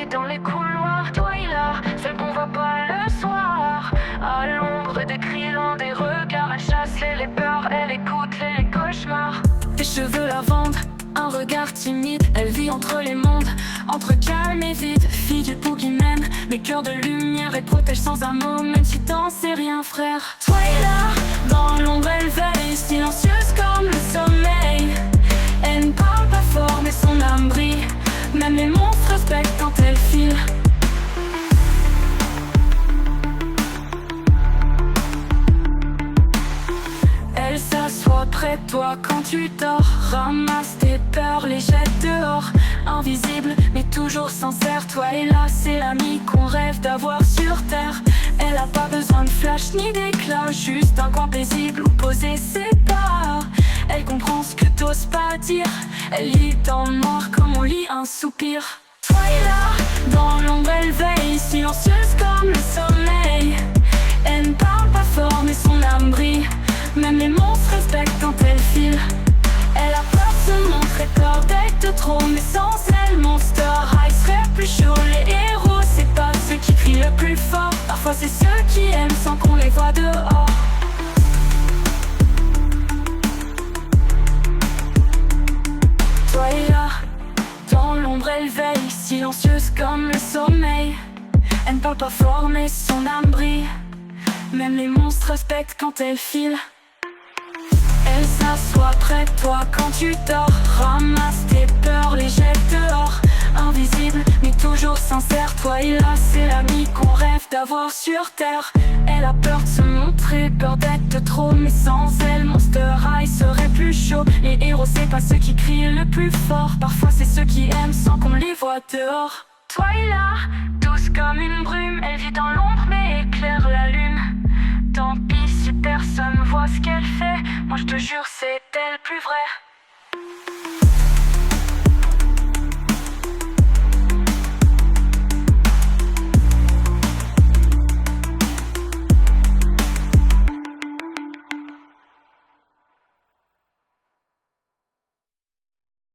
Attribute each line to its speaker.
Speaker 1: nuit dans les couloirs. Twilight, celle qu'on voit pas le soir. À l'ombre des cris, loin des regards. Elle chasse les peurs, elle écoute les cauchemars. Tes cheveux lavande, un regard timide. Elle vit entre les mondes, entre calme et vide. Fille du boogeyman, mais cœur de lumière. Elle protège sans un mot, même si t'en sais rien frère. Twilight, dans l'ombre elle veille, silencieuse comme le sommeil. Elle ne parle pas fort mais son âme brille. Même les monstres respectent quand elle file. Elle s'assoit près de toi quand tu dors. Ramasse tes peurs, les jette dehors. Invisible mais toujours sincère. Toi et là c'est l'ami qu'on rêve d'avoir sur terre. Elle a pas besoin de flash ni d'éclat, juste un coin paisible où poser ses pas. Elle comprend ce que t'oses pas dire. Elle lit dans le noir comme on lit un soupir. Twilight, dans l'ombre elle veille, silencieuse comme le sommeil. Elle ne parle pas fort mais son âme brille. Même les monstres respectent quand elle file. Elle a peur de se montrer, peur d'être de trop. Mais sans elle, Monster High serait plus chaud. Les héros, c'est pas ceux qui crient le plus fort. Parfois c'est ceux qui aiment sans qu'on les voit dehors. Twilight, dans l'ombre elle veille, silencieuse comme le sommeil. Elle ne parle pas fort mais son âme brille. Même les monstres respectent quand elle file. Elle s'assoit près de toi quand tu dors. Ramasse tes peurs, les jette dehors. Invisible mais toujours sincère. Toi et là c'est l'ami qu'on rêve d'avoir sur terre. Elle a peur de se montrer, peur d'être de trop. Mais sans elle, Monster High serait plus chaud. Les héros c'est pas ceux qui crient le plus fort. Parfois c'est ceux qui aiment sans qu'on les voit dehors. Twilight, douce comme une brume. Elle vit dans l'ombre mais éclaire la lune. Tant pis si personne voit ce qu'elle fait. Moi je te jure c'est elle plus vrai.